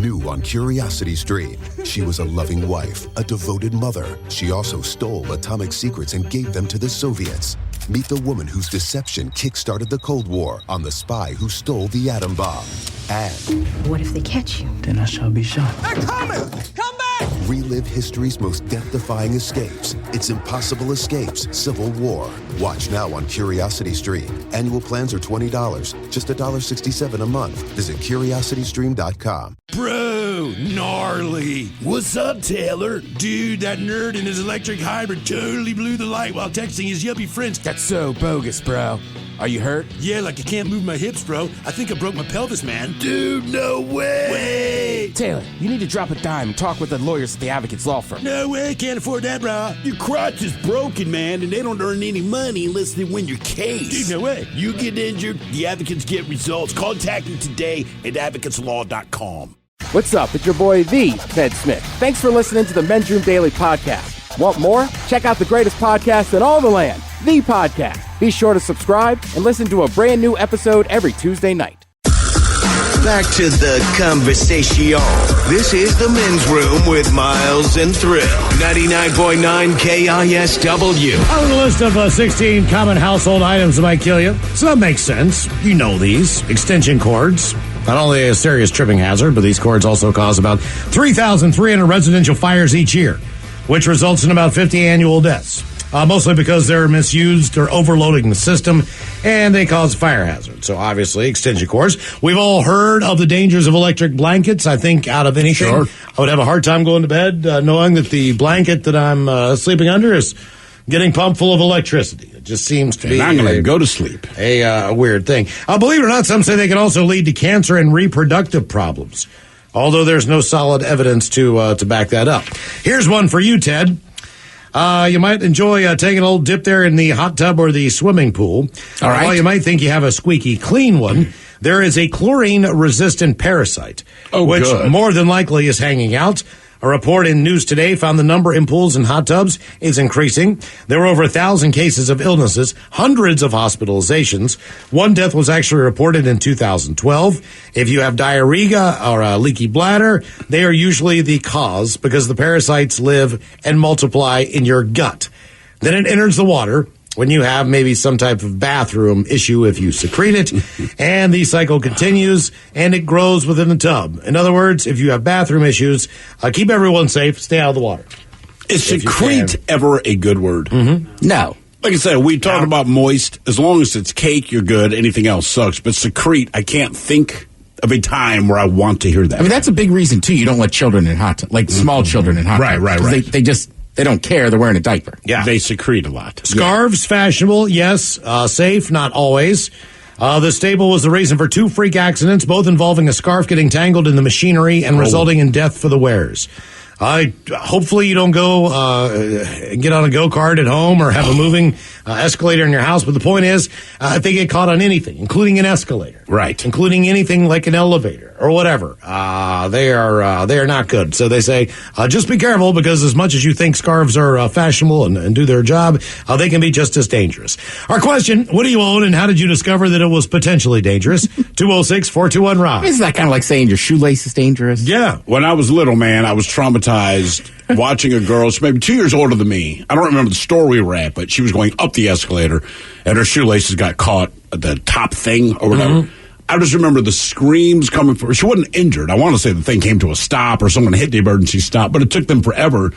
New on Curiosity Stream. She was a loving wife, a devoted mother. She also stole atomic secrets and gave them to the Soviets. Meet the woman whose deception kick-started the Cold War on the spy who stole the atom bomb. And what if they catch you? Then I shall be shot. They're coming! Come back! relive history's most death-defying escapes. It's Impossible Escapes, Civil War. Watch now on Curiosity Stream. Annual plans are $20, just $1.67 a month. Visit curiositystream.com. Bro, gnarly. What's up, Taylor? Dude, that nerd in his electric hybrid totally blew the light while texting his yuppie friends. That's so bogus, bro. Are you hurt? Yeah, like I can't move my hips, bro. I think I broke my pelvis, man. Dude, no way. Taylor, you need to drop a dime and talk with the lawyers at the Advocates Law Firm. No way, can't afford that, bro. Your crotch is broken, man, and they don't earn any money unless they win your case. Dude, no way. You get injured, the advocates get results. Contact them today at advocateslaw.com. What's up? It's your boy, the Ted Smith. Thanks for listening to the Men's Room Daily Podcast. Want more? Check out the greatest podcast in all the land, The Podcast. Be sure to subscribe and listen to a brand new episode every Tuesday night. Back to the conversation. This is the Men's Room with Miles and Thrill. 99.9 KISW. On the list of 16 common household items that might kill you. So that makes sense. You know these. Extension cords. Not only a serious tripping hazard, but these cords also cause about 3,300 residential fires each year, which results in about 50 annual deaths. Mostly because they're misused or overloading the system, and they cause fire hazard. So obviously, extension cords. We've all heard of the dangers of electric blankets. I think out of anything, Sure. I would have a hard time going to bed knowing that the blanket that I'm sleeping under is getting pumped full of electricity. It just seems to be I'm going to go to sleep. A weird thing. Believe it or not, some say they can also lead to cancer and reproductive problems, although there's no solid evidence to back that up. Here's one for you, Ted. You might enjoy taking a little dip there in the hot tub or the swimming pool. All right. While you might think you have a squeaky clean one, there is a chlorine-resistant parasite, which good. more than likely is hanging out. A report in News Today found the number in pools and hot tubs is increasing. There were over 1,000 cases of illnesses, hundreds of hospitalizations. One death was actually reported in 2012. If you have diarrhea or a leaky bladder, they are usually the cause because the parasites live and multiply in your gut. Then it enters the water when you have maybe some type of bathroom issue if you secrete it, and the cycle continues, and it grows within the tub. In other words, if you have bathroom issues, keep everyone safe, stay out of the water. Is secrete ever a good word? Mm-hmm. No. Like I said, we talked about moist. As long as it's cake, you're good. Anything else sucks. But secrete, I can't think of a time where I want to hear that. I mean, that's a big reason, too. You don't let children in hot tub, like small children in hot tub. Right. They don't care. They're wearing a diaper. Yeah. They secrete a lot. Scarves, fashionable, yes. Safe, not always. The stable was the reason for 2 freak accidents, both involving a scarf getting tangled in the machinery and resulting in death for the wearers. Hopefully you don't go get on a go-kart at home or have a moving escalator in your house. But the point is, if they get caught on anything, including an escalator, right, including anything like an elevator or whatever, they are not good. So they say just be careful, because as much as you think scarves are fashionable and do their job, they can be just as dangerous. Our question: what do you own, and how did you discover that it was potentially dangerous? 206-421-ROCK. Isn't that kind of like saying your shoelace is dangerous? Yeah. When I was little, man, I was traumatized watching a girl, she's maybe 2 years older than me. I don't remember the store we were at, but she was going up the escalator, and her shoelaces got caught at the top thing or whatever. Mm-hmm. I just remember the screams coming from her. She wasn't injured. I want to say the thing came to a stop or someone hit the emergency stop, but it took them forever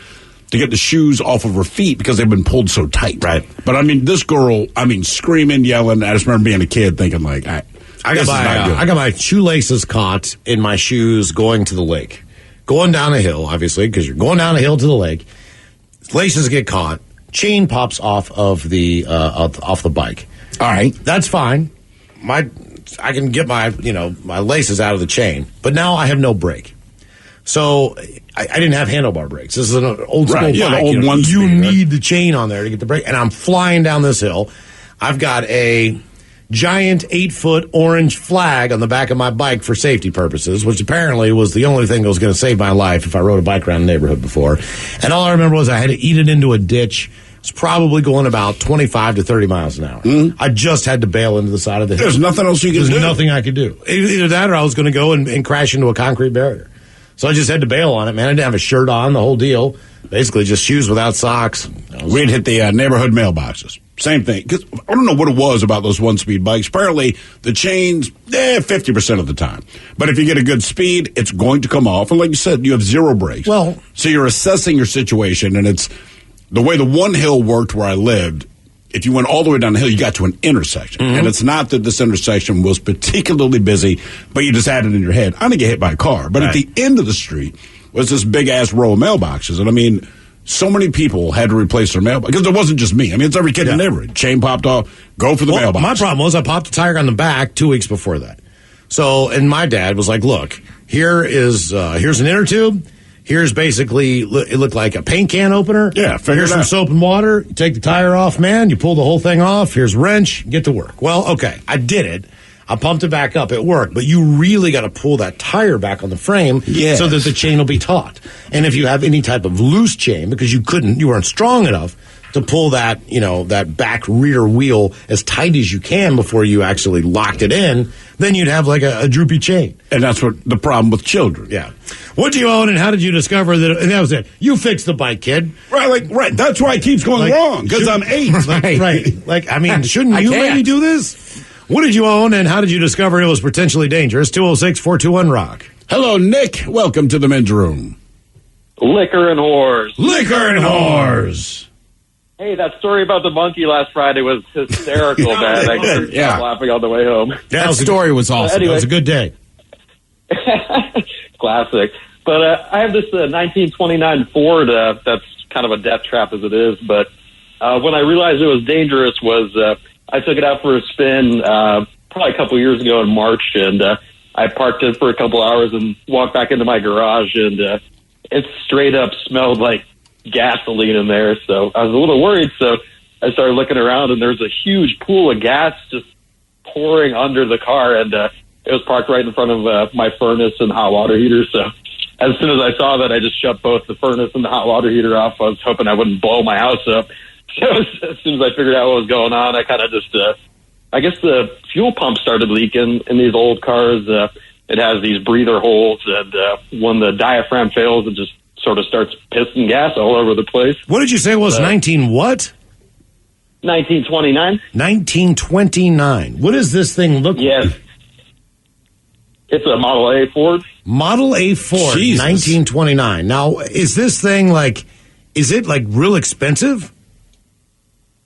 to get the shoes off of her feet because they've been pulled so tight. Right. But, I mean, this girl, screaming, yelling. I just remember being a kid thinking, like, I got my shoelaces caught in my shoes going to the lake. Going down a hill, obviously, because you're going down a hill to the lake. Laces get caught. Chain pops off of the off the bike. All right, that's fine. I can get my laces out of the chain, but now I have no brake. So I didn't have handlebar brakes. This is an old school bike. Yeah, the old ones. You need the chain on there to get the brake, and I'm flying down this hill. I've got a giant 8-foot orange flag on the back of my bike for safety purposes, which apparently was the only thing that was going to save my life if I rode a bike around the neighborhood before. And all I remember was I had to eat it into a ditch. It's probably going about 25 to 30 miles an hour. Mm-hmm. I just had to bail into the side of the hill. There's nothing else you can do. There's nothing I could do. Either that or I was going to go and crash into a concrete barrier. So I just had to bail on it, man. I didn't have a shirt on, the whole deal. Basically, just shoes without socks. We'd hit the neighborhood mailboxes. Same thing. Because I don't know what it was about those one-speed bikes. Apparently, the chains, 50% of the time. But if you get a good speed, it's going to come off. And like you said, you have zero brakes. Well, so you're assessing your situation, and it's the way the one hill worked where I lived. If you went all the way down the hill, you got to an intersection. And it's not that this intersection was particularly busy, but you just had it in your head. I'm going to get hit by a car. But at the end of the street was this big-ass row of mailboxes. And, I mean, so many people had to replace their mailbox. Because it wasn't just me. I mean, it's every kid in the neighborhood. Chain popped off. Go for the mailbox. My problem was I popped a tire on the back 2 weeks before that. So, and my dad was like, look, here's an inner tube. Here's basically, it looked like a paint can opener. Yeah, here's some soap and water. You take the tire off, man. You pull the whole thing off. Here's a wrench. Get to work. Well, okay, I did it. I pumped it back up. It worked. But you really got to pull that tire back on the frame so that the chain will be taut. And if you have any type of loose chain, because you weren't strong enough to pull that, that back rear wheel as tight as you can before you actually locked it in, then you'd have like a droopy chain. And that's what the problem with children. Yeah. What do you own, and how did you discover that? And that was it. You fixed the bike, kid. Right. That's why it keeps going wrong, because I'm 8. Right. Like, I mean, shouldn't you maybe do this? What did you own, and how did you discover it was potentially dangerous? 206-421-ROCK. Hello, Nick. Welcome to the men's room. Liquor and whores. Liquor and whores. Hey, that story about the monkey last Friday was hysterical, man. I couldn't stop laughing on the way home. That story was awesome. Anyway. It was a good day. Classic. But I have this 1929 Ford that's kind of a death trap as it is. But when I realized it was dangerous was I took it out for a spin probably a couple years ago in March, and I parked it for a couple hours and walked back into my garage, and it straight up smelled like gasoline in there. So I was a little worried. So I started looking around, and there's a huge pool of gas just pouring under the car, and it was parked right in front of my furnace and hot water heater. So as soon as I saw that, I just shut both the furnace and the hot water heater off. I was hoping I wouldn't blow my house up. So as soon as I figured out what was going on, I kind of just, I guess the fuel pump started leaking in these old cars. It has these breather holes, and when the diaphragm fails, it just sort of starts pissing gas all over the place. What did you say it was 19 what? 1929. 1929. What does this thing look like? It's a Model A Ford. Model A Ford, Jesus. 1929. Now, is this thing is it real expensive?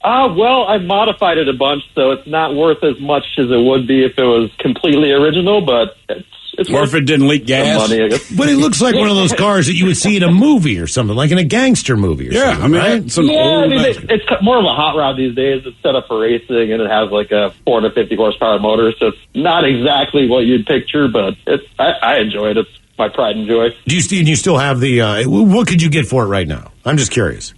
Well, I've modified it a bunch, so it's not worth as much as it would be if it was completely original, but it's or if it didn't leak gas. Money, I guess. But it looks like one of those cars that you would see in a movie or something, like in a gangster movie or something. I mean, right? it's an old it's more of a hot rod these days. It's set up for racing, and it has like a 450 horsepower motor, so it's not exactly what you'd picture, but I enjoy it. It's my pride and joy. Do you still have the, what could you get for it right now? I'm just curious.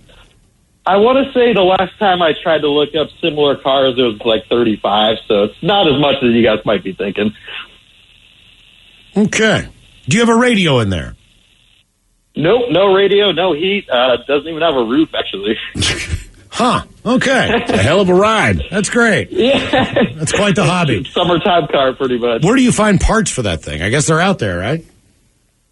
I want to say the last time I tried to look up similar cars, it was like 35, so it's not as much as you guys might be thinking. Okay. Do you have a radio in there? Nope, no radio, no heat. Doesn't even have a roof, actually. Huh. Okay. It's a hell of a ride. That's great. Yeah. That's quite the hobby. Summertime car, pretty much. Where do you find parts for that thing? I guess they're out there, right?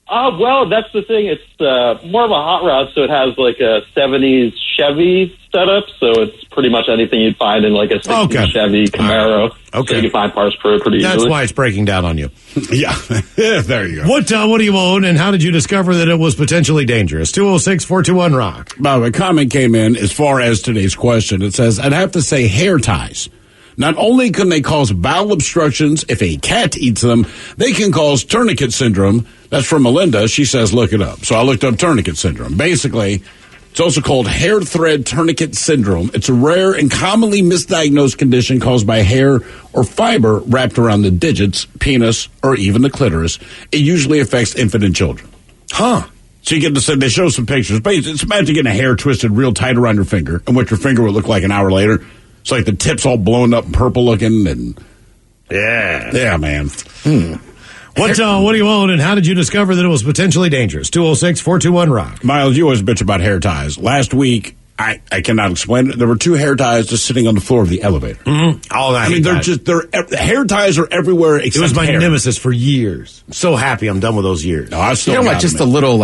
Well, that's the thing. It's more of a hot rod, so it has like a 70s Chevy setup, so it's pretty much anything you'd find in like a 60s Chevy Camaro. Right. Okay. So you can find parts for it pretty easily. That's why it's breaking down on you. Yeah. There you go. What do you own, and how did you discover that it was potentially dangerous? 206-421-ROCK. By the way, a comment came in as far as today's question. It says, I'd have to say hair ties. Not only can they cause bowel obstructions if a cat eats them, they can cause tourniquet syndrome. That's from Melinda. She says, look it up. So I looked up tourniquet syndrome. Basically, it's also called hair thread tourniquet syndrome. It's a rare and commonly misdiagnosed condition caused by hair or fiber wrapped around the digits, penis, or even the clitoris. It usually affects infant and children. Huh. So you get to say, they show some pictures. It's imagine getting a hair twisted real tight around your finger and what your finger would look like an hour later. It's like the tip's all blown up and purple looking, and yeah, man. What do you own, and how did you discover that it was potentially dangerous? 206-421-ROCK. Miles, you always bitch about hair ties. Last week, I cannot explain it. There were 2 hair ties just sitting on the floor of the elevator. Mm-hmm. Oh, I mean, hair ties are everywhere except it was my hair. nemesis for years. I'm so happy I'm done with those years. No, I still You know what? Just a little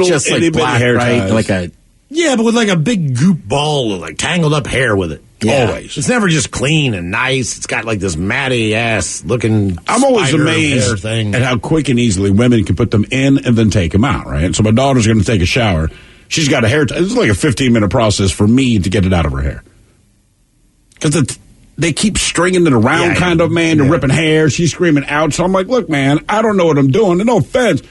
just like black, hair right? ties. Like a Yeah, but with like a big goop ball of like tangled up hair with it. Yeah. Always. It's never just clean and nice. It's got like this matty ass looking. I'm always spider hair amazed thing. at how quick and easily women can put them in and then take them out, right? So my daughter's going to take a shower. She's got a hair tie. It's like a 15-minute process for me to get it out of her hair. Because they keep stringing it around kind of, man. They're ripping hair. She's screaming out. So I'm like, look, man, I don't know what I'm doing. And no offense.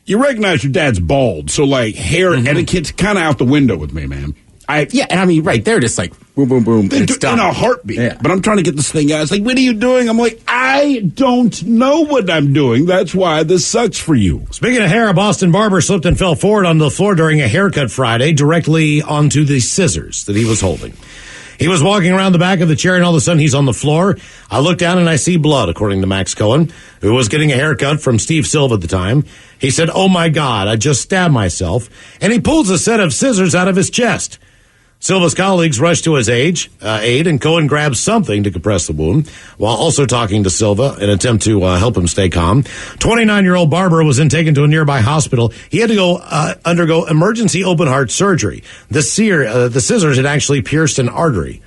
You recognize your dad's bald. So, like, hair etiquette's kind of out the window with me, man. and I mean, right, they're just like, boom, boom, boom, and it's done. In a heartbeat. Yeah. But I'm trying to get this thing out. It's like, what are you doing? I'm like, I don't know what I'm doing. That's why this sucks for you. Speaking of hair, a Boston barber slipped and fell forward on the floor during a haircut Friday, directly onto the scissors that he was holding. He was walking around the back of the chair, and all of a sudden he's on the floor. I look down and I see blood, according to Max Cohen, who was getting a haircut from Steve Silva at the time. He said, "Oh my God, I just stabbed myself." And he pulls a set of scissors out of his chest. Silva's colleagues rushed to his aid, and Cohen grabbed something to compress the wound, while also talking to Silva in an attempt to help him stay calm. 29-year-old barber was then taken to a nearby hospital. He had to go undergo emergency open-heart surgery. The scissors had actually pierced an artery.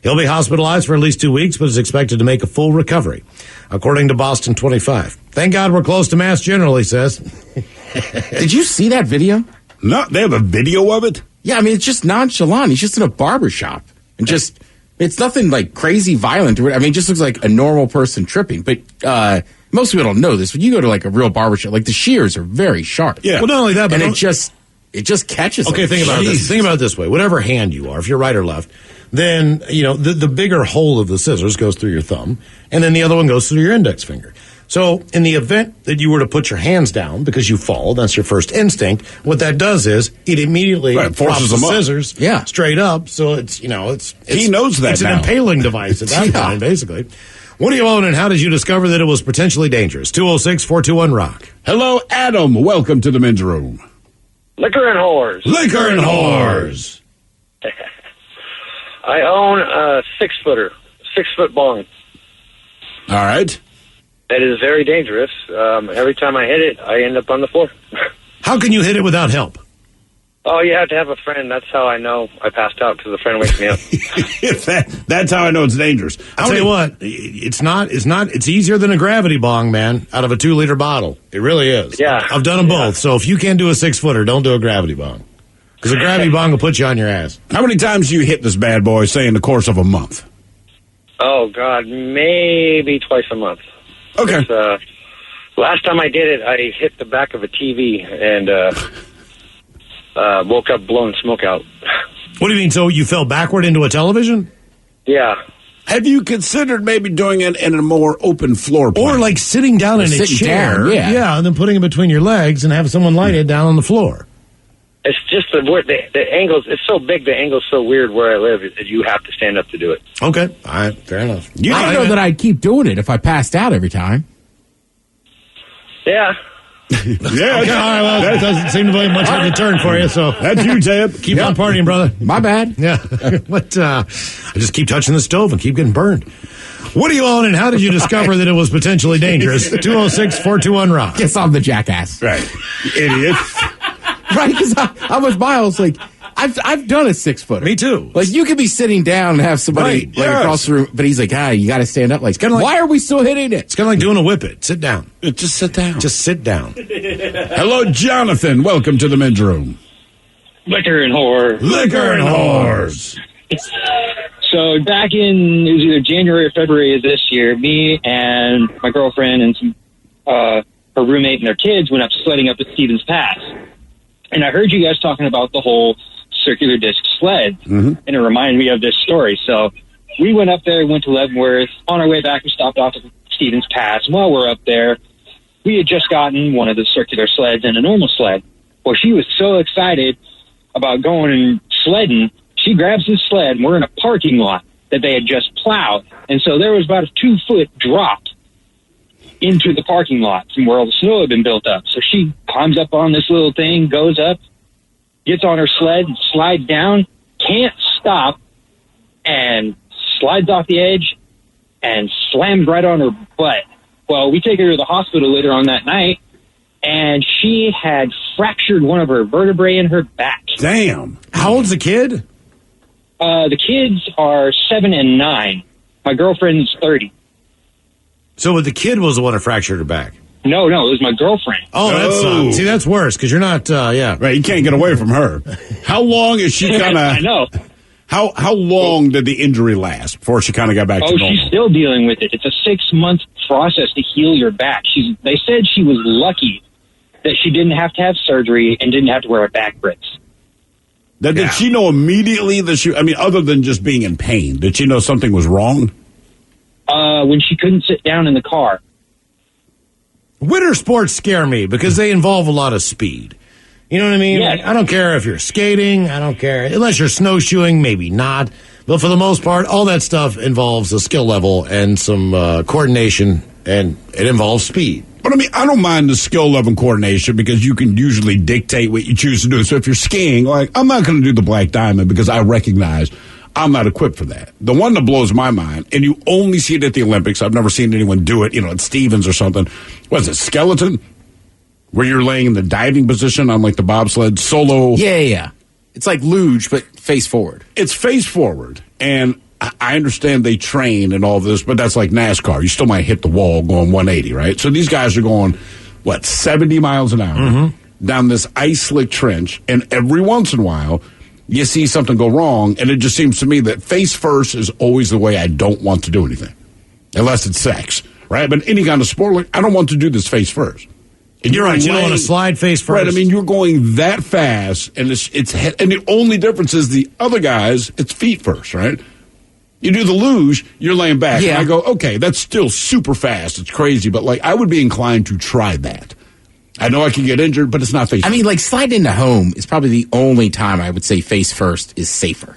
He'll be hospitalized for at least 2 weeks, but is expected to make a full recovery, according to Boston 25. Thank God we're close to Mass General, he says. Did you see that video? No, they have a video of it? Yeah, I mean, it's just nonchalant. He's just in a barber shop. And it's nothing like crazy violent. I mean, it just looks like a normal person tripping. But most people don't know this. When you go to like a real barber shop, like the shears are very sharp. Yeah. Well, not only that, but and it just catches. Okay, think about this. Think about it this way. Whatever hand you are, if you're right or left, then, you know, the bigger hole of the scissors goes through your thumb, and then the other one goes through your index finger. So in the event that you were to put your hands down because you fall, that's your first instinct, what that does is it immediately forces the them up. scissors straight up. So it's, you know, it's he knows that it's now. an impaling device at that point, basically. What do you own, and how did you discover that it was potentially dangerous? 206-421-ROCK. Hello, Adam. Welcome to the men's room. Liquor and whores. Liquor and whores. I own a 6-footer, 6-foot bong. All right. That is very dangerous. Every time I hit it, I end up on the floor. How can you hit it without help? Oh, you have to have a friend. That's how I know I passed out, because a friend wakes me up. That's how I know it's dangerous. I'll tell you what, it's easier than a gravity bong, man, out of a 2-liter bottle. It really is. Yeah. I've done them both. So if you can't do a 6-footer, don't do a gravity bong. Because a gravity bong will put you on your ass. How many times do you hit this bad boy, say, in the course of a month? Oh, God, maybe twice a month. Okay. Last time I did it, I hit the back of a TV and woke up blowing smoke out. What do you mean? So you fell backward into a television? Yeah. Have you considered maybe doing it in a more open floor plan? Or like sitting down in a chair. Down, yeah, and then putting it between your legs and have someone light it down on the floor. It's just the angles. It's so big. The angle's so weird where I live that you have to stand up to do it. Okay. All right. Fair enough. I know that I'd keep doing it if I passed out every time. Yeah. Yeah. Okay, all right, well, that doesn't seem to be much of a turn for you, so. That's you, Ted. Keep on partying, brother. My bad. Yeah. But I just keep touching the stove and keep getting burned. What do you own, and how did you discover that it was potentially dangerous? 206-421-ROCK. Guess I'm the jackass. Right. Idiot. Right, because I'm with Miles. Like, I've done a 6-footer. Me too. Like, you could be sitting down and have somebody across the room, but he's like, you got to stand up. Like, why are we still hitting it? It's kind of like doing a whip it. Sit down. Just sit down. Just sit down. Hello, Jonathan. Welcome to the men's room. Liquor and whore. Liquor and whores. So back in, it was either January or February of this year, me and my girlfriend and some her roommate and their kids went up sledding up at Stevens Pass. And I heard you guys talking about the whole circular disc sled, and it reminded me of this story. So we went up there, went to Leavenworth. On our way back, we stopped off at Stevens Pass. And while we're up there, we had just gotten one of the circular sleds and a normal sled. Well, she was so excited about going and sledding, she grabs this sled, and we're in a parking lot that they had just plowed. And so there was about a 2-foot drop into the parking lot from where all the snow had been built up. So she climbs up on this little thing, goes up, gets on her sled, slides down, can't stop, and slides off the edge and slams right on her butt. Well, we take her to the hospital later on that night, and she had fractured one of her vertebrae in her back. Damn. How old's the kid? The kids are 7 and 9. My girlfriend's 30. So the kid was the one that fractured her back? No, it was my girlfriend. Oh, that's worse, because you're not, Right, you can't get away from her. How long is she kind of... I know. How long did the injury last before she kind of got back to normal? She's still dealing with it. It's a 6-month process to heal your back. They said she was lucky that she didn't have to have surgery and didn't have to wear a back brace. Did she know immediately that she... I mean, other than just being in pain, did she know something was wrong? When she couldn't sit down in the car. Winter sports scare me because they involve a lot of speed. You know what I mean? Yes. Like, I don't care if you're skating. I don't care. Unless you're snowshoeing, maybe not. But for the most part, all that stuff involves a skill level and some coordination, and it involves speed. But I mean, I don't mind the skill level and coordination because you can usually dictate what you choose to do. So if you're skiing, like, I'm not going to do the Black Diamond because I recognize I'm not equipped for that. The one that blows my mind, and you only see it at the Olympics, I've never seen anyone do it, at Stevens or something. What is it, skeleton? Where you're laying in the diving position on, like, the bobsled solo. Yeah. It's like luge, but face forward. It's face forward. And I understand they train and all this, but that's like NASCAR. You still might hit the wall going 180, right? So these guys are going, 70 miles an hour down this ice slick trench, and every once in a while you see something go wrong, and it just seems to me that face first is always the way I don't want to do anything, unless it's sex, right? But any kind of sport, like, I don't want to do this face first. And you're right. You don't want to slide face first. Right. I mean, you're going that fast, and it's head, and the only difference is the other guys, it's feet first, right? You do the luge, you're laying back. Yeah. And I go, okay, that's still super fast. It's crazy, but like I would be inclined to try that. I know I can get injured, but it's not face. I mean, like sliding into home is probably the only time I would say face first is safer.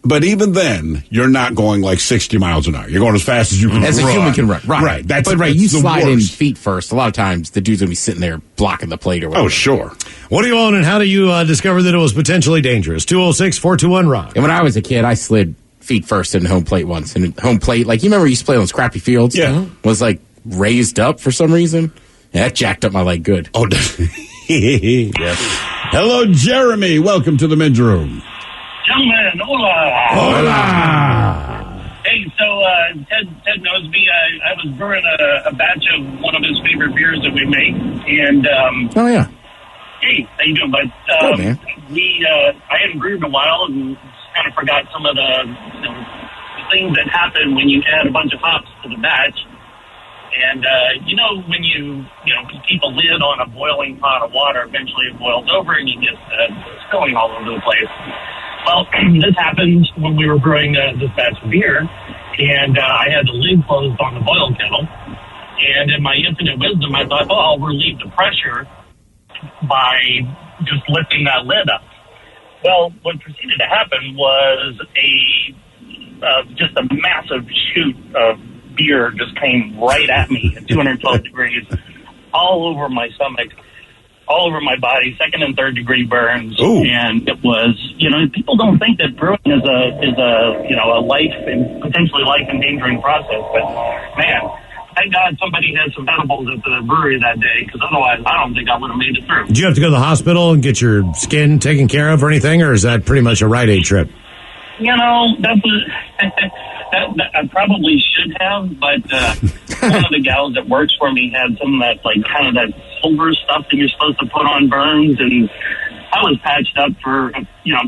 But even then, you're not going like 60 miles an hour. You're going as fast as you can As run. a human can run. Right. That's But that's you the slide in worst. feet first. A lot of times the dude's going to be sitting there blocking the plate or whatever. Oh, sure. What do you own, and how do you discover that it was potentially dangerous? 206-421-ROCK. And when I was a kid, I slid feet first in home plate once. And home plate, like, you remember you used to play on those crappy fields? Yeah. Was like raised up for some reason. Yeah, that jacked up my leg good. Oh, yes. Hello, Jeremy. Welcome to the men's room. Gentlemen, hola. Hola. Hey, so Ted knows me. I was brewing a batch of one of his favorite beers that we make, and Oh, yeah. hey, how you doing, bud? Good, man. I hadn't brewed in a while, and kind of forgot some of the things that happen when you add a bunch of hops to the batch. And when you keep a lid on a boiling pot of water, eventually it boils over, and you get spilling all over the place. Well, this happened when we were brewing this batch of beer, and I had the lid closed on the boil kettle. And in my infinite wisdom, I thought, I'll relieve the pressure by just lifting that lid up. Well, what proceeded to happen was just a massive chute of beer just came right at me at 212 degrees, all over my stomach, all over my body, second and third degree burns. Ooh. And it was, people don't think that brewing is a life and potentially life endangering process, but man, thank God somebody had some edibles at the brewery that day, because otherwise I don't think I would have made it through. Did you have to go to the hospital and get your skin taken care of or anything, or is that pretty much a Rite Aid trip? That I probably should have, but one of the gals that works for me had some of that, kind of that silver stuff that you're supposed to put on burns, and I was patched up for,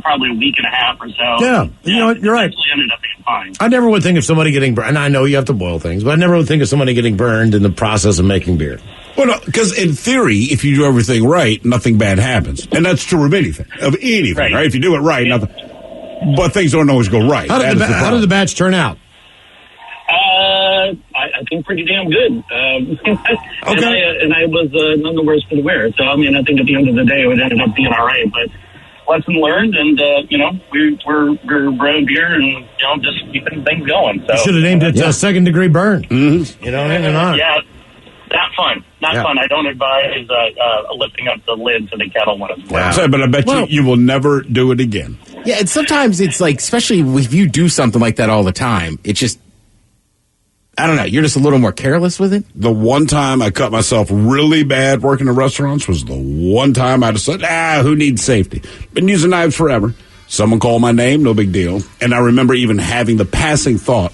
probably a week and a half or so. Yeah, you know what, you're right. Actually ended up being fine. I never would think of somebody getting burned, and I know you have to boil things, but I never would think of somebody getting burned in the process of making beer. Well, no, because in theory, if you do everything right, nothing bad happens. And that's true of anything, right? If you do it right, nothing. But things don't always go right. How did the batch turn out? I think pretty damn good. Okay. And I was none the worse for the wear. So, I think at the end of the day, it ended up being all right. But lesson learned, and, we're brewing beer and, just keeping things going. So You should have named it second degree burn. Mm-hmm. And on. Yeah. Not fun. Not fun. I don't advise lifting up the lid to the kettle when it's boiling. But I bet you will never do it again. Yeah, and sometimes it's like, especially if you do something like that all the time, it just, I don't know, you're just a little more careless with it. The one time I cut myself really bad working in restaurants was the one time I decided, who needs safety? Been using knives forever. Someone called my name, no big deal. And I remember even having the passing thought,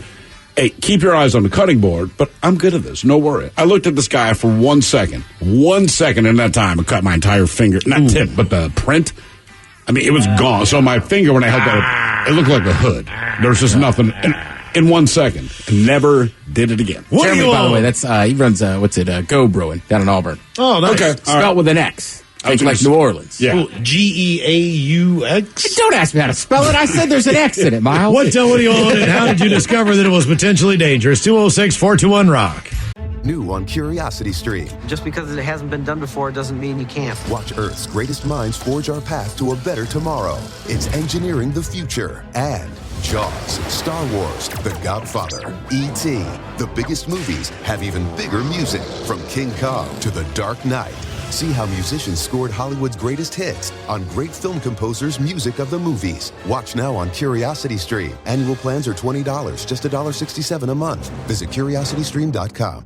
hey, keep your eyes on the cutting board, but I'm good at this, no worry. I looked at this guy for 1 second. 1 second in that time, I cut my entire finger, not tip, but the print. I mean, it was gone. So my finger, when I held that, it looked like a hood. There was just nothing. In 1 second. Never did it again. Jeremy, by the way, that's he runs, Go Brewing down in Auburn. Oh, nice. Okay. Spelled with an X. Like New Orleans. Yeah. Geaux? Don't ask me how to spell it. I said there's an X in it, Miles. What do you own and how did you discover that it was potentially dangerous? 206-421-ROCK. New on Curiosity Stream. Just because it hasn't been done before doesn't mean you can't. Watch Earth's greatest minds forge our path to a better tomorrow. It's engineering the future. And Jaws, Star Wars, The Godfather, E.T. The biggest movies have even bigger music. From King Kong to The Dark Knight. See how musicians scored Hollywood's greatest hits on great film composers' music of the movies. Watch now on Curiosity Stream. Annual plans are $20, just $1.67 a month. Visit curiositystream.com.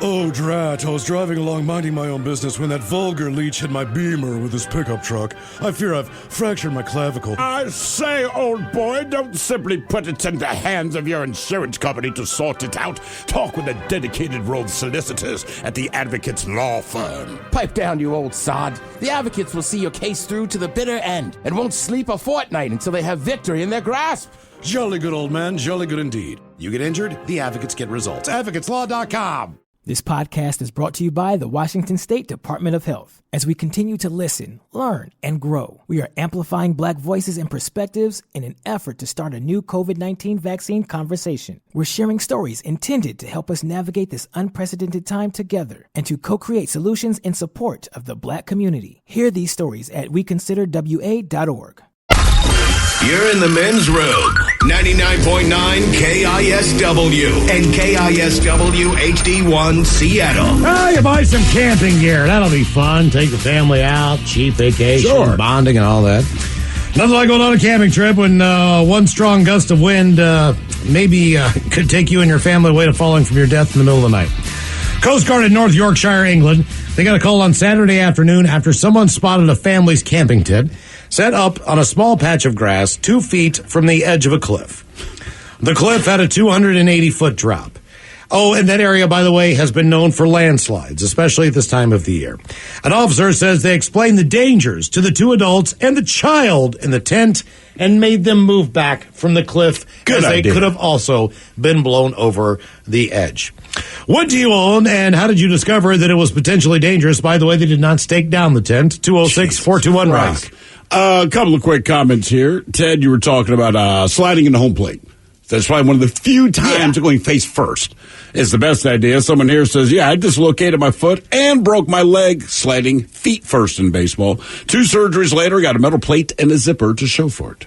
Oh, drat. I was driving along minding my own business when that vulgar leech hit my Beamer with his pickup truck. I fear I've fractured my clavicle. I say, old boy, don't simply put it in the hands of your insurance company to sort it out. Talk with the dedicated road solicitors at the Advocates Law Firm. Pipe down, you old sod. The Advocates will see your case through to the bitter end and won't sleep a fortnight until they have victory in their grasp. Jolly good, old man. Jolly good indeed. You get injured, the Advocates get results. AdvocatesLaw.com. This podcast is brought to you by the Washington State Department of Health. As we continue to listen, learn, and grow, we are amplifying Black voices and perspectives in an effort to start a new COVID-19 vaccine conversation. We're sharing stories intended to help us navigate this unprecedented time together and to co-create solutions in support of the Black community. Hear these stories at weconsiderwa.org. You're in the men's room. 99.9 KISW and KISW HD1 Seattle. Oh, you buy some camping gear. That'll be fun. Take the family out, cheap vacation, bonding and all that. Nothing like going on a camping trip when one strong gust of wind maybe could take you and your family away to falling from your death in the middle of the night. Coast Guard in North Yorkshire, England. They got a call on Saturday afternoon after someone spotted a family's camping tent set up on a small patch of grass 2 feet from the edge of a cliff. The cliff had a 280-foot drop. Oh, and that area, by the way, has been known for landslides, especially at this time of the year. An officer says they explained the dangers to the 2 adults and the child in the tent and made them move back from the cliff as they could have also been blown over the edge. What do you own, and how did you discover that it was potentially dangerous? By the way, they did not stake down the tent. 206-421-ROCK. A couple of quick comments here. Ted, you were talking about sliding in the home plate. That's probably one of the few times going face first. It's the best idea. Someone here says, I dislocated my foot and broke my leg sliding feet first in baseball. 2 surgeries later, got a metal plate and a zipper to show for it.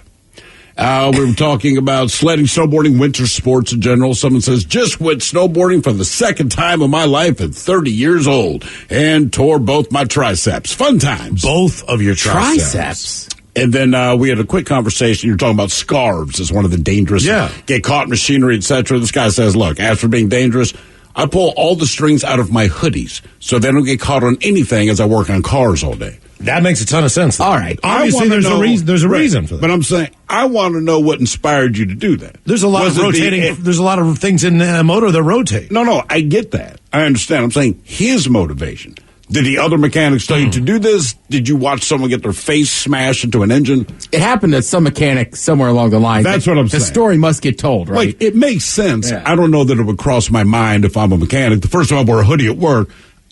We were talking about sledding, snowboarding, winter sports in general. Someone says, just went snowboarding for the second time of my life at 30 years old and tore both my triceps. Fun times. Both of your triceps. And then we had a quick conversation. You're talking about scarves as one of the dangerous, get caught in machinery, etc. This guy says, look, as for being dangerous, I pull all the strings out of my hoodies so they don't get caught on anything as I work on cars all day. That makes a ton of sense. All right. Obviously, there's a reason for that. But I'm saying, I want to know what inspired you to do that. There's a lot of rotating. There's a lot of things in a motor that rotate. No, I get that. I understand. I'm saying his motivation. Did the other mechanics tell you to do this? Did you watch someone get their face smashed into an engine? It happened to some mechanic somewhere along the line. That's what I'm saying. The story must get told, right? Like, it makes sense. Yeah. I don't know that it would cross my mind if I'm a mechanic. The first time I wore a hoodie at work,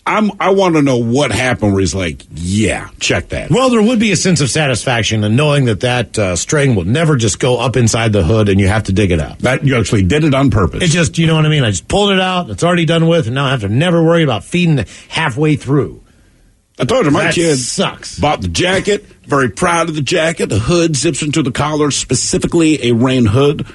I want to know what happened where he's like, check that. Well, there would be a sense of satisfaction in knowing that string will never just go up inside the hood and you have to dig it out. That you actually did it on purpose. It just, you know what I mean? I just pulled it out. It's already done with, and now I have to never worry about feeding it halfway through. I told you, my kid sucks. Bought the jacket, very proud of the jacket. The hood zips into the collar, specifically a rain hood.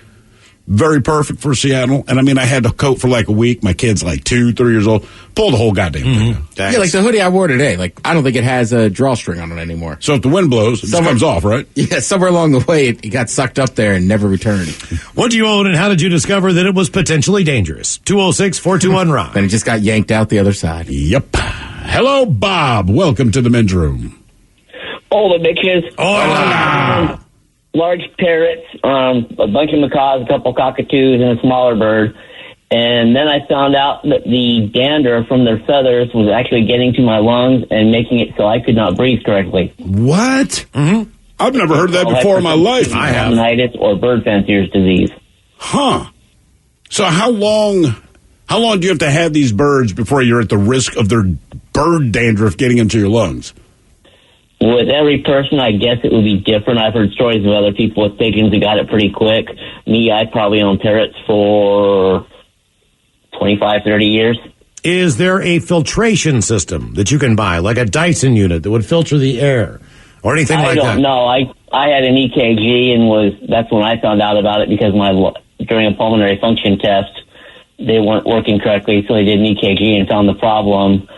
Very perfect for Seattle. And I mean, I had the coat for like a week. My kid's like 2, 3 years old. Pulled the whole goddamn thing out. Yeah, like the hoodie I wore today. Like, I don't think it has a drawstring on it anymore. So if the wind blows, it just comes off, right? Yeah, somewhere along the way, it got sucked up there and never returned. What do you own, and how did you discover that it was potentially dangerous? 206-421-ROCK. And it just got yanked out the other side. Yep. Hello, Bob. Welcome to the men's room. All the big kids. Large parrots, a bunch of macaws, a couple cockatoos, and a smaller bird. And then I found out that the dander from their feathers was actually getting to my lungs and making it so I could not breathe correctly. What? Mm-hmm. I've never heard that before in my life. I have. Laminitis or bird fancier's disease. Huh. So how long do you have to have these birds before you're at the risk of their bird dandruff getting into your lungs? With every person, I guess it would be different. I've heard stories of other people with pigeons who got it pretty quick. Me, I probably owned parrots for 25, 30 years. Is there a filtration system that you can buy, like a Dyson unit that would filter the air or anything like that? I don't know. I had an EKG, and that's when I found out about it because during a pulmonary function test, they weren't working correctly, so they did an EKG and found the problem.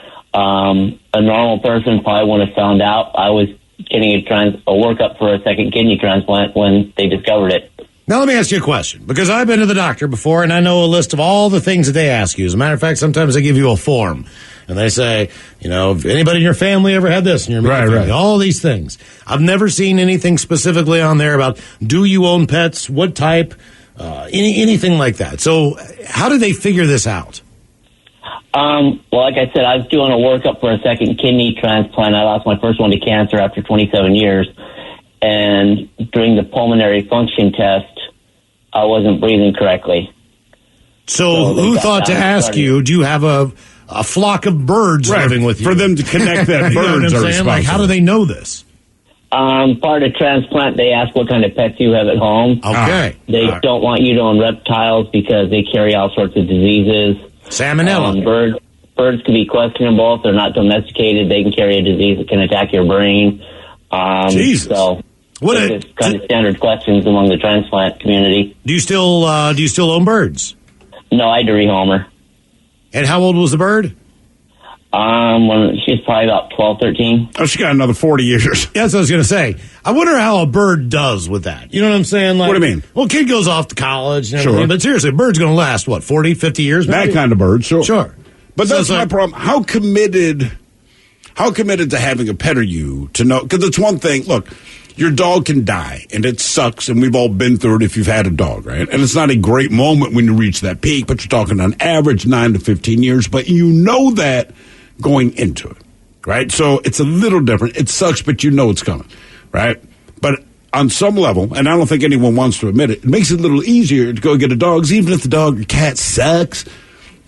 A normal person probably wouldn't have found out. I was getting a workup for a second kidney transplant when they discovered it. Now, let me ask you a question, because I've been to the doctor before, and I know a list of all the things that they ask you. As a matter of fact, sometimes they give you a form, and they say, if anybody in your family ever had this in your family, right. All these things. I've never seen anything specifically on there about, do you own pets, what type, anything like that. So how do they figure this out? Well, like I said, I was doing a workup for a second kidney transplant. I lost my first one to cancer after 27 years. And during the pulmonary function test, I wasn't breathing correctly. So who thought to ask you, do you have a flock of birds living with you? For them to connect that birds are responsible. Like, how do they know this? Part of transplant, they ask what kind of pets you have at home. Okay. They don't want you to own reptiles because they carry all sorts of diseases. Salmonella. Birds can be questionable if they're not domesticated. They can carry a disease that can attack your brain. Jesus. So it's kind of standard questions among the transplant community. Do you still own birds? No, I had to rehomer. And how old was the bird? When she's probably about 12, 13. Oh, she got another 40 years. Yeah, that's what I was going to say. I wonder how a bird does with that. You know what I'm saying? Like, what do you mean? Well, kid goes off to college and everything, sure. But seriously, a bird's going to last, 40, 50 years? Maybe? That kind of bird, sure. Sure. But that's my problem. How committed to having a pet are you to know? Because it's one thing, look, your dog can die, and it sucks, and we've all been through it if you've had a dog, right? And it's not a great moment when you reach that peak, but you're talking on average 9 to 15 years, but you know that going into it, right? So it's a little different. It sucks, but you know it's coming, right? But on some level, and I don't think anyone wants to admit it, it makes it a little easier to go get a dog, even if the dog or cat sucks.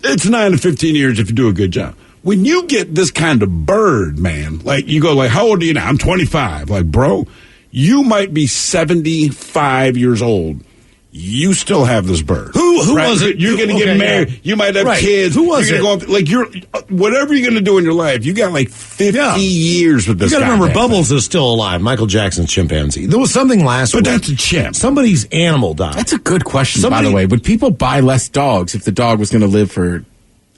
It's 9 to 15 years if you do a good job. When you get this kind of bird, man, like you go like, how old are you now? I'm 25. Like, bro, you might be 75 years old. You still have this bird. Who right? was it? You're going to get married. Yeah. You might have kids. Who was it? Whatever you're going to do in your life, you got like 50 years with this guy. You got to remember, Bubbles is still alive. Michael Jackson's chimpanzee. There was something last week. But that's a chimp. Somebody's animal died. That's a good question, by the way. Would people buy less dogs if the dog was going to live for...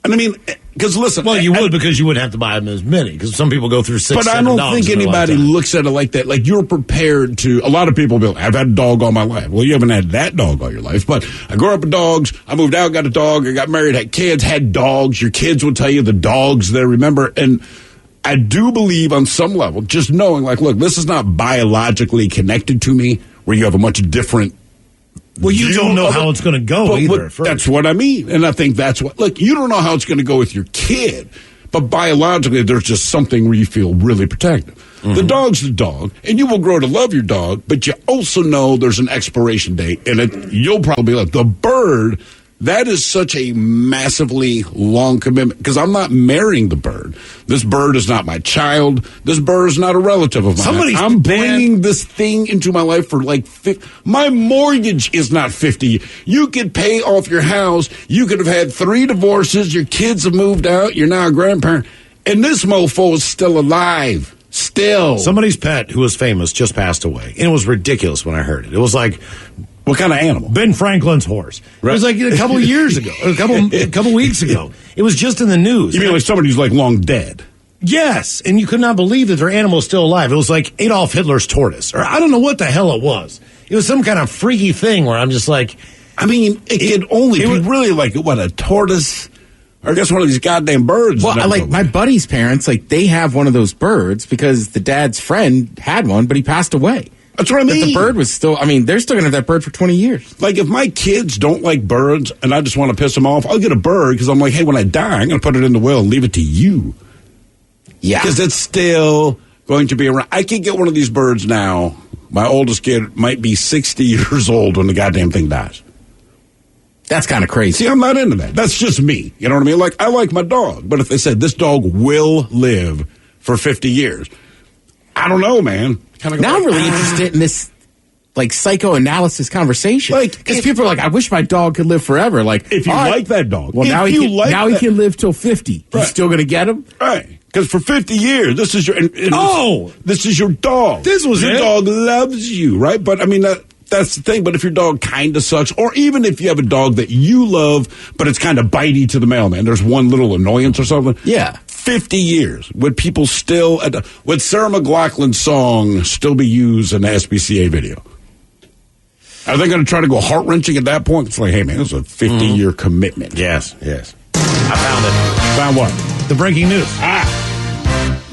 And I mean, because listen... Well, you would because you wouldn't have to buy them as many, because some people go through 6, But I don't think anybody looks at it like that. Like, you're prepared to... A lot of people be like, I've had a dog all my life. Well, you haven't had that dog all your life. But I grew up with dogs. I moved out, got a dog. I got married, had kids, had dogs. Your kids will tell you the dogs they remember. And I do believe on some level, just knowing, like, look, this is not biologically connected to me, where you have a much different... Well, you don't know how it's going to go either. That's what I mean. And I think that's what... Look, you don't know how it's going to go with your kid, but biologically, there's just something where you feel really protective. Mm-hmm. The dog's the dog, and you will grow to love your dog, but you also know there's an expiration date, and you'll probably be like, the bird... That is such a massively long commitment, because I'm not marrying the bird. This bird is not my child. This bird is not a relative of mine. I'm bringing this thing into my life for like my mortgage is not 50. You could pay off your house. You could have had 3 divorces. Your kids have moved out. You're now a grandparent. And this mofo is still alive. Still. Somebody's pet who was famous just passed away. And it was ridiculous when I heard it. It was like... What kind of animal? Ben Franklin's horse. Right. It was like a couple of years ago, a couple weeks ago. It was just in the news. You mean like somebody who's like long dead? Yes, and you could not believe that their animal was still alive. It was like Adolf Hitler's tortoise, or I don't know what the hell it was. It was some kind of freaky thing where I'm just like, I mean, it could only be really like, what, a tortoise? Or I guess one of these goddamn birds. Well, like my buddy's parents, like they have one of those birds because the dad's friend had one, but he passed away. That's what I mean. But the bird was still, I mean, they're still going to have that bird for 20 years. Like if my kids don't like birds and I just want to piss them off, I'll get a bird because I'm like, hey, when I die, I'm going to put it in the will and leave it to you. Yeah. Because it's still going to be around. I can get one of these birds now. My oldest kid might be 60 years old when the goddamn thing dies. That's kind of crazy. See, I'm not into that. That's just me. You know what I mean? Like, I like my dog. But if they said this dog will live for 50 years, I don't know, man. Now I'm really interested in this, like, psychoanalysis conversation. Like, because people are like, I wish my dog could live forever. Like, if you like that dog. Well, now he can live till 50. Right. You still going to get him? Right. Because for 50 years, this is your... this is your dog. This was your dog loves you, right? But, I mean, that's the thing. But if your dog kind of sucks, or even if you have a dog that you love, but it's kind of bitey to the mailman, there's one little annoyance or something. Yeah. 50 years. Would people still... would Sarah McLachlan's song still be used in the SPCA video? Are they going to try to go heart-wrenching at that point? It's like, hey, man, this is a 50-year commitment. Yes. I found it. Found what? The breaking news.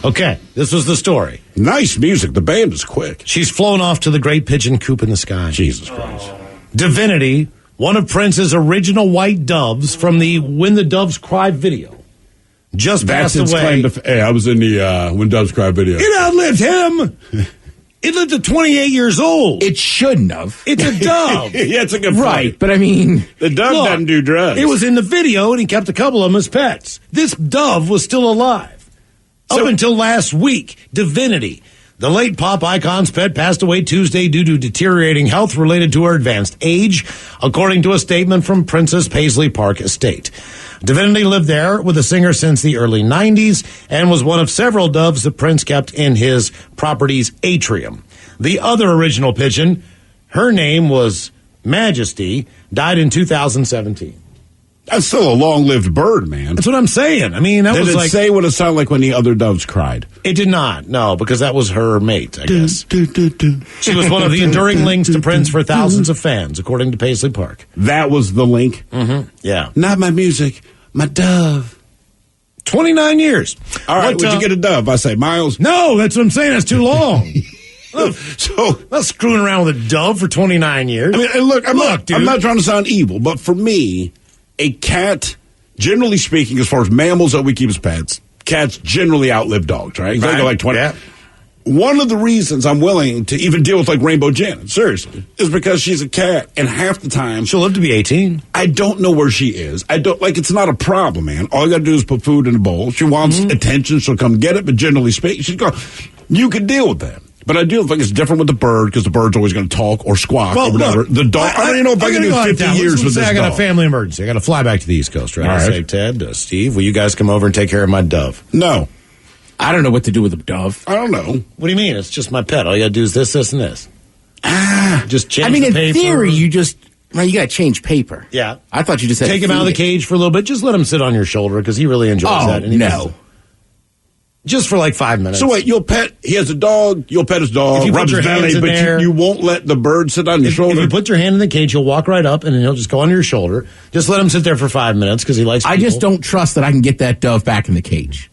Okay, this was the story. Nice music. The band is quick. She's flown off to the great pigeon coop in the sky. Jesus Christ. Divinity, one of Prince's original white doves from the When the Doves Cry video, just passed away. Hey, I was in the When Doves Cry video. It outlived him. It lived to 28 years old. It shouldn't have. It's a dove. Yeah, it's a good point. Right, but I mean... The dove doesn't do drugs. It was in the video, and he kept a couple of them as pets. This dove was still alive. Up until last week, Divinity, the late pop icon's pet, passed away Tuesday due to deteriorating health related to her advanced age, according to a statement from Prince's Paisley Park estate. Divinity lived there with the singer since the early 90s and was one of several doves that Prince kept in his property's atrium. The other original pigeon, her name was Majesty, died in 2017. That's still a long-lived bird, man. That's what I'm saying. I mean, Did it say what it sounded like when the other doves cried? It did not, no, because that was her mate, I guess. She was one of the enduring links to Prince for thousands of fans, according to Paisley Park. That was the link? Mm-hmm. Yeah. Not my music, my dove. 29 years. All right, would you get a dove? I say, Miles. No, that's what I'm saying. That's too long. So, not screwing around with a dove for 29 years. I mean, and look, I'm not trying to sound evil, but for me... A cat, generally speaking, as far as mammals that we keep as pets, cats generally outlive dogs, right? They go like 20. Yeah. One of the reasons I'm willing to even deal with like Rainbow Janet, seriously, is because she's a cat, and half the time she'll live to be 18. I don't know where she is. I don't like. It's not a problem, man. All you got to do is put food in a bowl. She wants attention, she'll come get it. But generally speaking, she's go. You can deal with that. But I do think it's different with the bird because the bird's always going to talk or squawk or whatever. Look, the dog, I don't even know if I can do 50 years with this dog. I got a family emergency. I got to fly back to the East Coast, right? I say, Ted, Steve, will you guys come over and take care of my dove? No. I don't know what to do with a dove. I don't know. What do you mean? It's just my pet. All you got to do is this, and this. Just change I mean, the in paper. theory, you got to change paper. Yeah. I thought you just had Take to him out of the feed cage for a little bit. Just let him sit on your shoulder because he really enjoys that. And no. Just for like 5 minutes. So wait, he has a dog, you'll pet his dog, if you rub put your his hands belly, in but there, you won't let the bird sit on your shoulder? If you put your hand in the cage, he'll walk right up and then he'll just go on your shoulder. Just let him sit there for 5 minutes because he likes people. I just don't trust that I can get that dove back in the cage.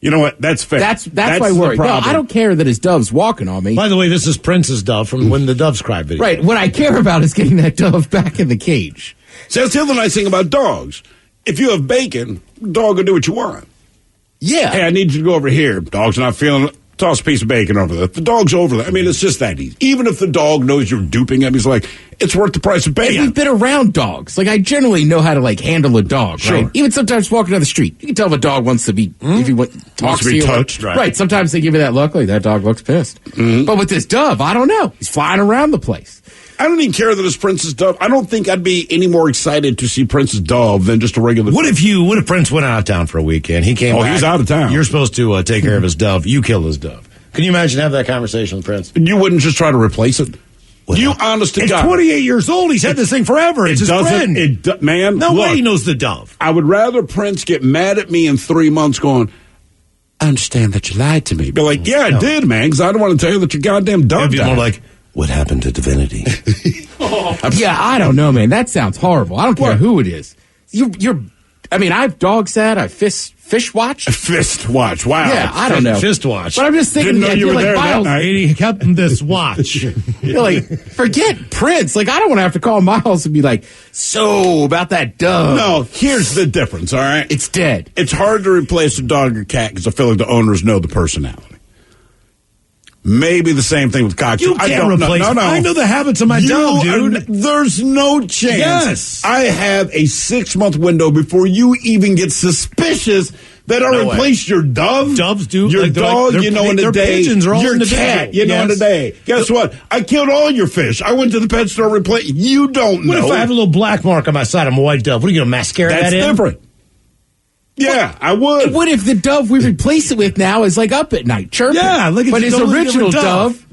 You know what? That's fair. That's my worry. No, I don't care that his dove's walking on me. By the way, this is Prince's dove from When the Doves Cry video. Right. What I care about is getting that dove back in the cage. So that's the other nice thing about dogs. If you have bacon, dog will do what you want. Yeah. Hey, I need you to go over here. Dog's not feeling it. Toss a piece of bacon over there. The dog's over there. I mean, it's just that easy. Even if the dog knows you're duping him, he's like, it's worth the price of bacon. We've been around dogs. Like, I generally know how to, handle a dog, right? Even sometimes walking down the street, you can tell if a dog wants to be, if he talks to you. Touched, right. Sometimes they give you that look, like, that dog looks pissed. But with this dove, I don't know. He's flying around the place. I don't even care that it's Prince's dove. I don't think I'd be any more excited to see Prince's dove than just a regular. What if Prince went out of town for a weekend? He came back. He's out of town. You're supposed to take care of his dove. You kill his dove. Can you imagine having that conversation with Prince? You wouldn't just try to replace it? You honest to It's God. 28 years old. He's had this thing forever. It's his friend. Man, No look, way he knows the dove. I would rather Prince get mad at me in 3 months going, I understand that you lied to me. Be like, yeah, I did, man, because I don't want to tell you that your goddamn dove died. More like, what happened to divinity? Yeah, I don't know, man. That sounds horrible. I don't care who it is. I mean, I've dog sat. I fish watch. Fist watch. Wow. Yeah, I don't know. Fist watch. But I'm just thinking, Didn't know you were there that night. He kept this watch. You're like, forget Prince. Like, I don't want to have to call Miles and be like, so about that dove. No, here's the difference, all right? It's dead. It's hard to replace a dog or cat because I feel like the owners know the personality. Maybe the same thing with cocktails. You can't replace. No. I know the habits of my dog, dude. There's no chance. Yes. I have a 6-month window before you even get suspicious that I No way. replaced your dove. Doves do. Your like, they're dog, like, you know, in a their day. Pigeons are all your individual. cat, you know, in a day. Guess what? I killed all your fish. I went to the pet store, replaced. You don't know. What if I have a little black mark on my side? I'm a white dove. What are you going to mascara That's that in? different. Yeah, I would. What if the dove we replace it with now is like up at night chirping? Yeah, look at but the his totally original different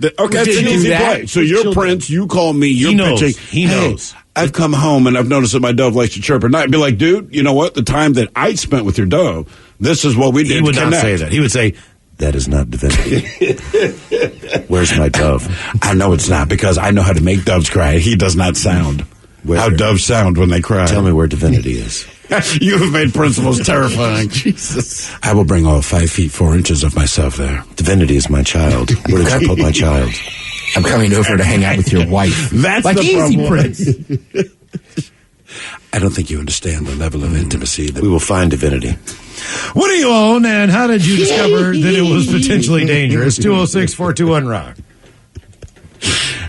dove. Okay, that's an didn't easy do that. play. So you're Prince, you call me, you're He knows. pitching. He knows. Hey, I've come home and I've noticed that my dove likes to chirp at night. Be like, dude, you know what? The time that I spent with your dove, this is what we did. He would to not connect. say that. He would say, That is not divinity. Where's my dove? I know it's not because I know how to make doves cry. He does not sound. How doves sound when they cry. Tell me where divinity is. You have made principles terrifying. Jesus. I will bring all 5 feet 4 inches of myself there. Divinity is my child. Where did you put my child? I'm coming over to hang out with your wife. That's like the easy, problem. Prince. I don't think you understand the level of intimacy that We will find divinity. what do you own and how did you discover that it was potentially dangerous? 206-421-ROCK.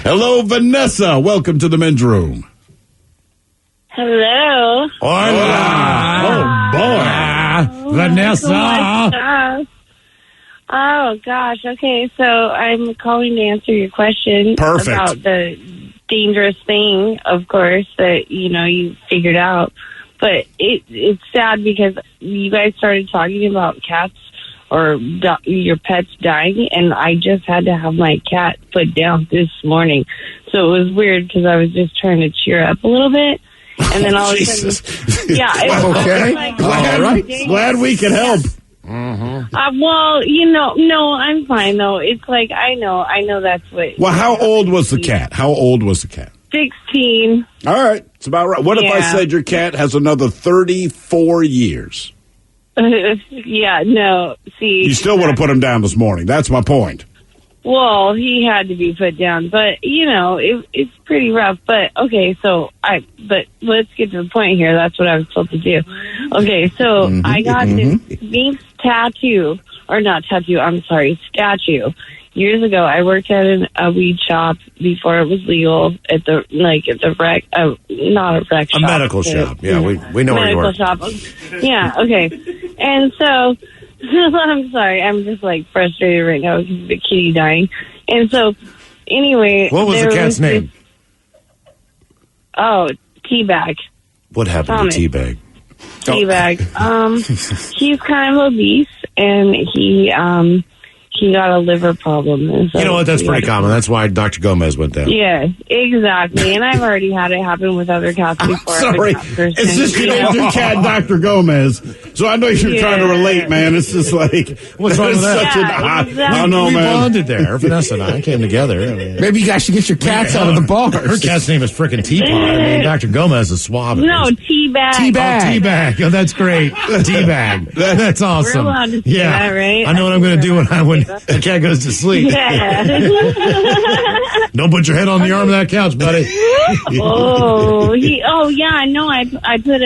Hello, Vanessa. Welcome to the men's room. Hello. Hola. Oh, boy. Vanessa. Oh, gosh. Okay, so I'm calling to answer your question Perfect. about the dangerous thing, of course, that, you figured out. But it's sad because you guys started talking about cats or your pets dying, and I just had to have my cat put down this morning. So it was weird because I was just trying to cheer up a little bit. And then all of a sudden, yeah. It was Okay. like, Glad we could help. well, no, I'm fine though. It's like I know that's what. Well, how old was the cat? How old was the cat? 16. All right. It's about right. What if I Yeah. said your cat has another 34 years? Yeah, no. See, You still would have put him down this morning. That's my point. well, he had to be put down, but it's pretty rough. But okay, but let's get to the point here. That's what I was supposed to do. Okay, so I got this Sphinx tattoo, or not tattoo. I'm sorry, statue. Years ago, I worked at a weed shop before it was legal at the rec, not a rec shop, A medical shop. Yeah, we know where you medical work. shop. Yeah, okay. And so, I'm sorry, I'm just frustrated right now because of the kitty dying. And so, anyway. What was the cat's name? Teabag. What happened Thomas. to Teabag? Teabag. He's kind of obese, and he got a liver problem. And so You know what? That's pretty common. That's why Dr. Gomez went down. Yeah, exactly. And I've already had it happen with other cats before. Sorry. It's just you named your cat Dr. Gomez. So I know you're trying to relate, man. It's just like, What's wrong with that? I don't know, we man. bonded there. Vanessa and I came together. I mean, Maybe you guys should get your cats out of the bars. her cat's name is frickin' Teapot. I mean, Dr. Gomez is suave. No, Teabag. Teabag. Oh, that's great. Teabag. That's awesome. We're allowed to say Yeah. that, right? I know what I'm going to do when the cat goes to sleep. Yeah. Don't put your head on the arm of that couch, buddy. Yeah, no, I put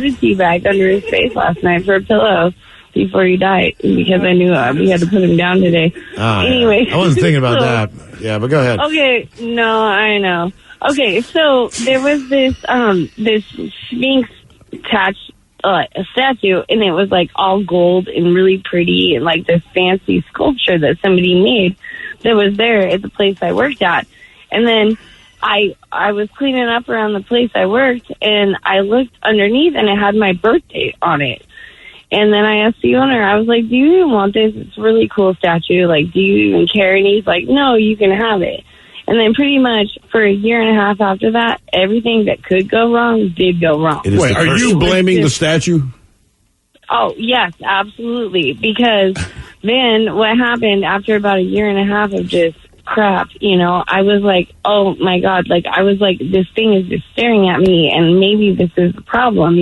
a tea bag under his face last night for a pillow before he died because I knew we had to put him down today. Anyway, yeah. I wasn't thinking about that. Yeah, but go ahead. Okay, no, I know. Okay, so there was this Sphinx attached a statue, and it was all gold and really pretty, and this fancy sculpture that somebody made that was there at the place I worked at. And then I was cleaning up around the place I worked, and I looked underneath, and it had my birthday on it. And then I asked the owner, I was like, do you even want this? It's a really cool statue. Do you even care? And he's like, no, you can have it. And then pretty much for a year and a half after that, everything that could go wrong did go wrong. Wait, are you blaming the statue? Oh, yes, absolutely. Because then what happened after about a year and a half of just crap, I was like, oh my God, like I was like, this thing is just staring at me and maybe this is the problem,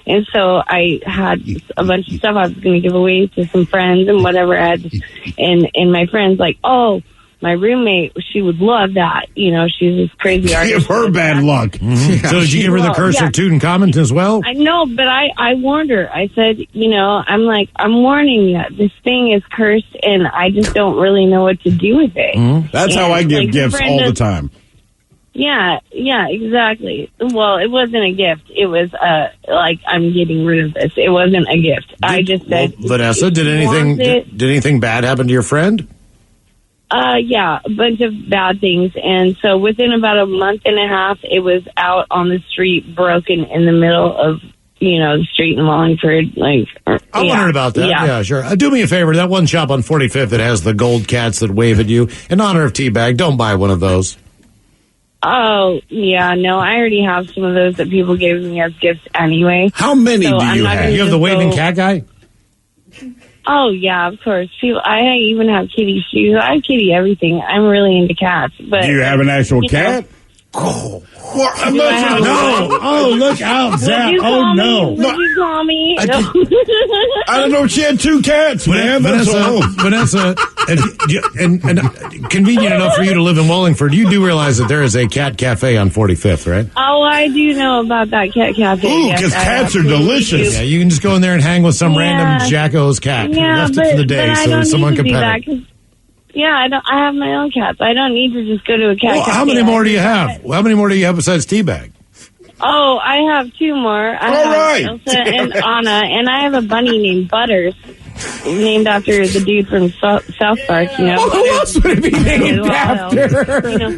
And so I had a bunch of stuff I was going to give away to some friends and whatever. And my friends like, oh, my roommate, she would love that. She's this crazy artist. Give her bad luck. Mm-hmm. So did you give her the curse of Tutankhamun as well? I know, but I warned her. I said, I'm warning you. This thing is cursed, and I just don't really know what to do with it. Mm-hmm. That's how I give gifts all the time. Yeah, exactly. Well, it wasn't a gift. It was I'm getting rid of this. It wasn't a gift. I just said, Vanessa, did anything bad happen to your friend? Yeah, a bunch of bad things. And so within about a month and a half, it was out on the street, broken in the middle of, the street in Wallingford. I wondered about that. Yeah, sure. Do me a favor. That one shop on 45th that has the gold cats that wave at you, in honor of Teabag, don't buy one of those. Oh, yeah, no, I already have some of those that people gave me as gifts anyway. How many do you have? You have the waving cat guy? Oh, yeah, of course. I even have kitty shoes. I have kitty everything. I'm really into cats. But do you have an actual cat? No. Oh, look out, Zach. Oh, no. Would you call me? I don't know. She had 2 cats, man. Vanessa, and convenient enough for you to live in Wallingford, you do realize that there is a cat cafe on 45th, right? Oh, I do know about that cat cafe. Ooh, because cats are delicious. Yeah, you can just go in there and hang with some random jacko's cat. Yeah, left it for the day, so someone can pet it. Yeah, I have my own cats. I don't need to just go to a cat cafe. How many more do you have? How many more do you have besides Teabag? Oh, I have 2 more. I have Elsa and Anna, and I have a bunny named Butters, named after the dude from South Park, Who else would it be named after?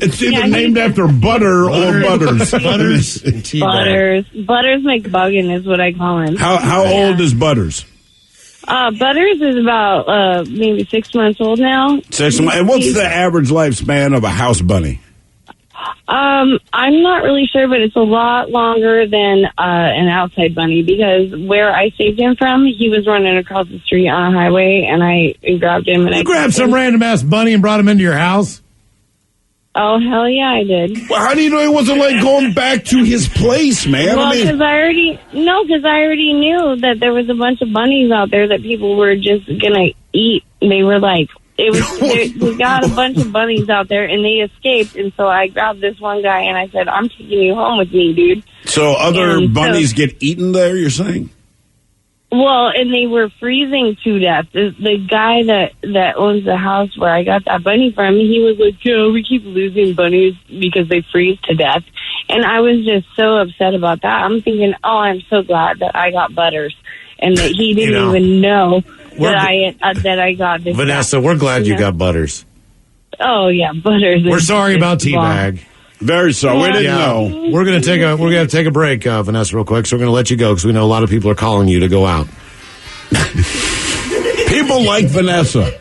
It's either named after Butter or Butters. Butters and Teabag. Butters McBuggin is what I call him. How old is Butters? Butters is about maybe 6 months old now. 6 months. And what's the average lifespan of a house bunny? I'm not really sure, but it's a lot longer than an outside bunny because where I saved him from, he was running across the street on a highway, and I grabbed him. And you grabbed some random ass bunny and brought him into your house? Oh, hell yeah, I did. Well, how do you know he wasn't going back to his place, man? Well, because I already knew that there was a bunch of bunnies out there that people were just gonna eat. They were like, we got a bunch of bunnies out there and they escaped, and so I grabbed this one guy and I said, I'm taking you home with me, dude. So other bunnies get eaten there, you're saying? Well, and they were freezing to death. The guy that owns the house where I got that bunny from, he was like, yeah, we keep losing bunnies because they freeze to death. And I was just so upset about that. I'm thinking, oh, I'm so glad that I got Butters and that he didn't even know that I got this. Vanessa, we're glad you got Butters. Oh, yeah, Butters. We're sorry about Teabag. Very sorry. We didn't know. We're going to take a break, Vanessa, real quick. So we're going to let you go because we know a lot of people are calling you to go out. People like Vanessa.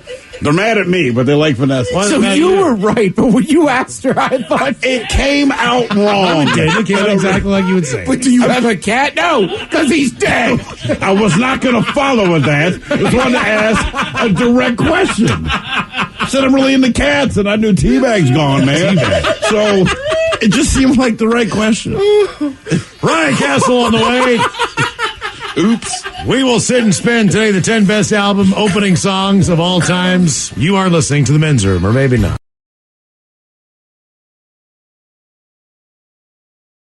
They're mad at me, but they like Vanessa. So you were right, but when you asked her, I thought it came out wrong. It came out exactly like you would say. But do you have a cat? No, because he's dead. I was not going to follow with that. I just wanted to ask a direct question. I said I'm really into cats, and I knew Teabag's gone, man. So it just seemed like the right question. Ryan Castle on the way. Oops. We will sit and spin today the 10 best album opening songs of all times. You are listening to The Men's Room, or maybe not.